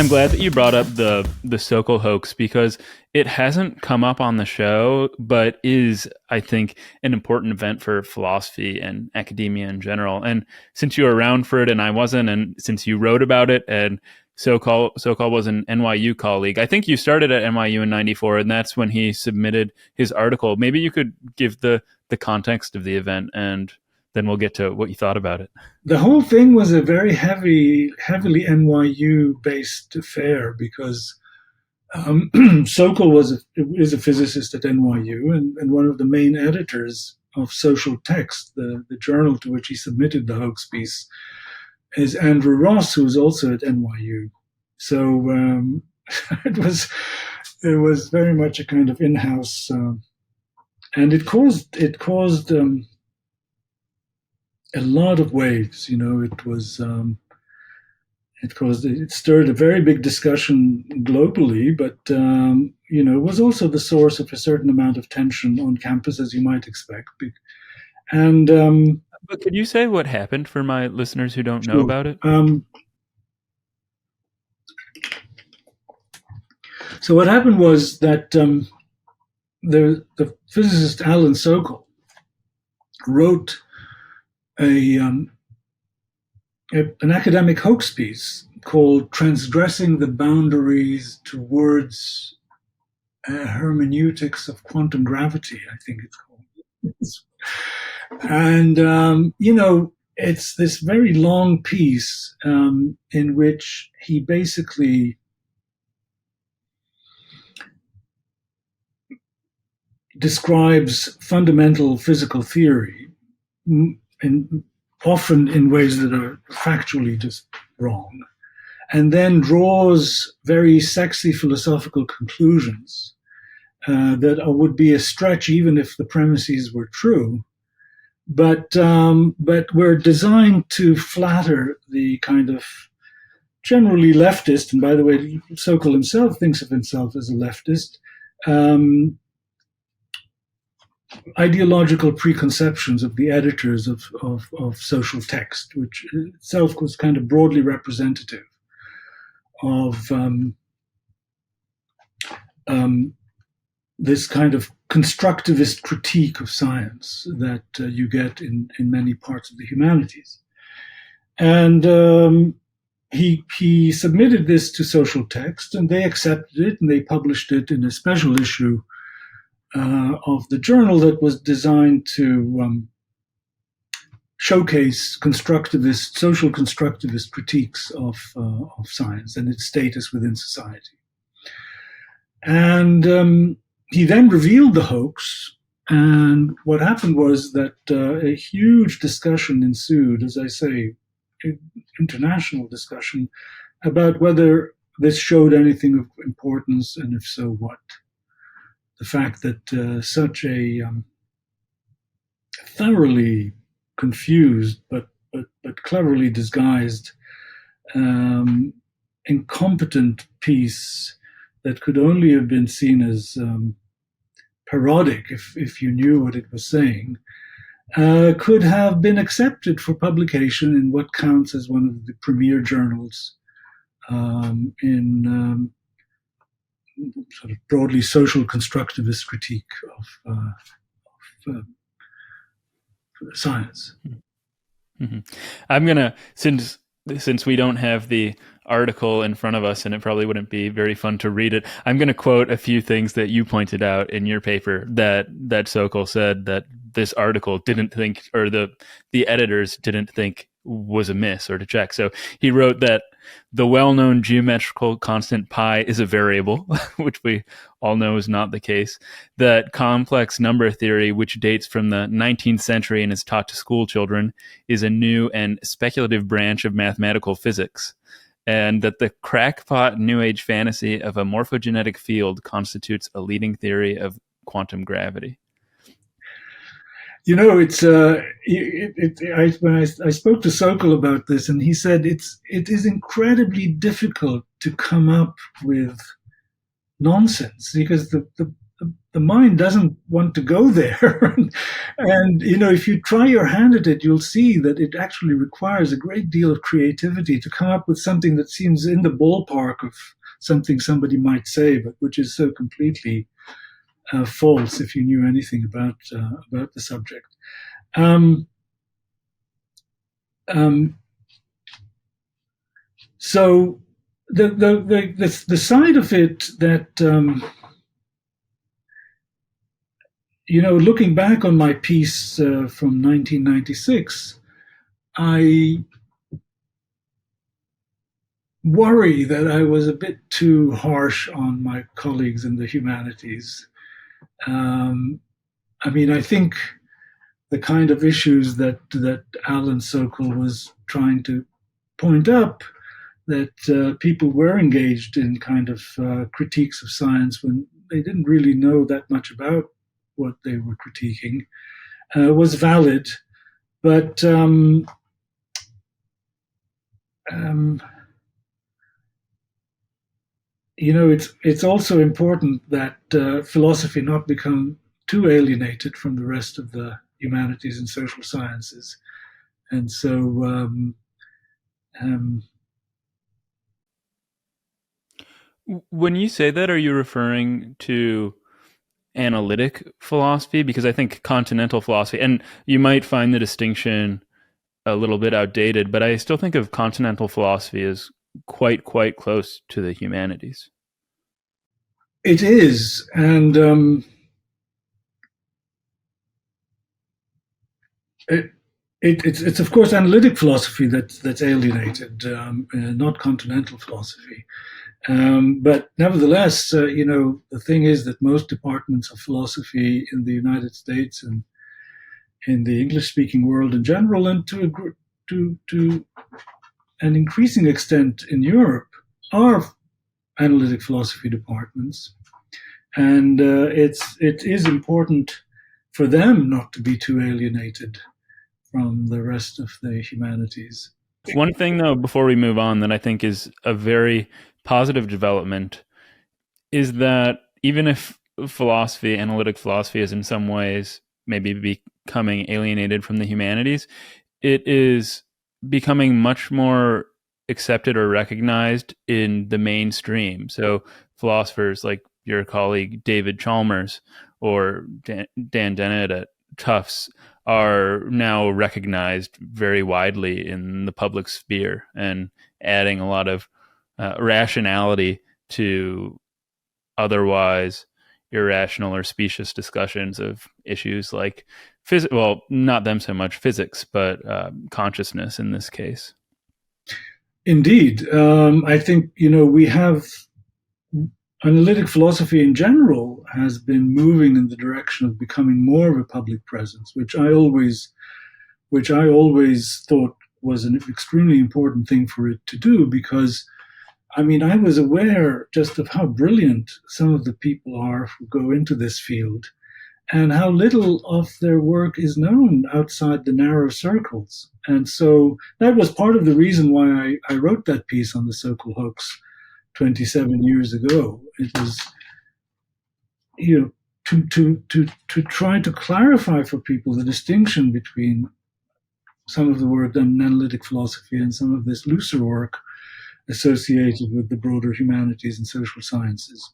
I'm glad that you brought up the Sokal hoax because it hasn't come up on the show, but is, I think, an important event for philosophy and academia in general. And since you were around for it and I wasn't, and since you wrote about it, and Sokal was an NYU colleague, I think you started at NYU in '94, and that's when he submitted his article. Maybe you could give the context of the event, and then we'll get to what you thought about it. The whole thing was a very heavily NYU-based affair because Sokal is a physicist at NYU and one of the main editors of Social Text, the journal to which he submitted the hoax piece, is Andrew Ross, who is also at NYU. So it was very much a kind of in-house, and it caused a lot of waves. It stirred a very big discussion globally, but was also the source of a certain amount of tension on campus, as you might expect. And but could you say what happened for my listeners who don't know sure. about it? So what happened was that the physicist Alan Sokal wrote an academic hoax piece called "Transgressing the Boundaries Towards Hermeneutics of Quantum Gravity," I think it's called. And, it's this very long piece in which he basically describes fundamental physical theory often in ways that are factually just wrong, and then draws very sexy philosophical conclusions that would be a stretch even if the premises were true, but were designed to flatter the kind of generally leftist, and by the way, Sokal himself thinks of himself as a leftist, ideological preconceptions of the editors of Social Text, which itself was kind of broadly representative of this kind of constructivist critique of science that you get in many parts of the humanities. And he submitted this to Social Text, and they accepted it, and they published it in a special issue of the journal that was designed to showcase social constructivist critiques of science and its status within society. And he then revealed the hoax, and what happened was that a huge discussion ensued, as I say, international discussion, about whether this showed anything of importance, and if so, what. The fact that such a thoroughly confused but cleverly disguised, incompetent piece that could only have been seen as parodic if you knew what it was saying, could have been accepted for publication in what counts as one of the premier journals in sort of broadly social constructivist critique of science. Mm-hmm. I'm gonna, since we don't have the article in front of us, and it probably wouldn't be very fun to read it, I'm going to quote a few things that you pointed out in your paper that Sokal said that this article didn't think, or the editors didn't think was amiss or to check. So he wrote that the well-known geometrical constant pi is a variable, which we all know is not the case. That complex number theory, which dates from the 19th century and is taught to school children, is a new and speculative branch of mathematical physics. And that the crackpot New Age fantasy of a morphogenetic field constitutes a leading theory of quantum gravity. When I spoke to Sokal about this, and he said it is incredibly difficult to come up with nonsense because the the mind doesn't want to go there. And, if you try your hand at it, you'll see that it actually requires a great deal of creativity to come up with something that seems in the ballpark of something somebody might say, but which is so completely false if you knew anything about the subject. Um, um, so the side of it that looking back on my piece from 1996, I worry that I was a bit too harsh on my colleagues in the humanities. I think the kind of issues that Alan Sokal was trying to point up, that people were engaged in kind of critiques of science when they didn't really know that much about what they were critiquing, was valid. But it's also important that philosophy not become too alienated from the rest of the humanities and social sciences. And so when you say that, are you referring to analytic philosophy? Because I think continental philosophy, and you might find the distinction a little bit outdated, but I still think of continental philosophy as quite close to the humanities. it is. And it's of course analytic philosophy that's alienated, not continental philosophy. But nevertheless, the thing is that most departments of philosophy in the United States and in the English-speaking world in general, and to an increasing extent in Europe, are analytic philosophy departments, and it is important for them not to be too alienated from the rest of the humanities. One thing, though, before we move on, that I think is a very positive development is that even if philosophy, analytic philosophy, is in some ways maybe becoming alienated from the humanities, it is becoming much more accepted or recognized in the mainstream. So philosophers like your colleague David Chalmers or Dan Dennett at Tufts are now recognized very widely in the public sphere and adding a lot of rationality to otherwise irrational or specious discussions of issues like physics. Well, not them so much physics, but consciousness in this case. Indeed, I think we have analytic philosophy in general has been moving in the direction of becoming more of a public presence, which I always thought was an extremely important thing for it to do, because I was aware just of how brilliant some of the people are who go into this field and how little of their work is known outside the narrow circles. And so that was part of the reason why I wrote that piece on the Sokal Hoax 27 years ago. It was, to try to clarify for people the distinction between some of the work done in analytic philosophy and some of this looser work associated with the broader humanities and social sciences.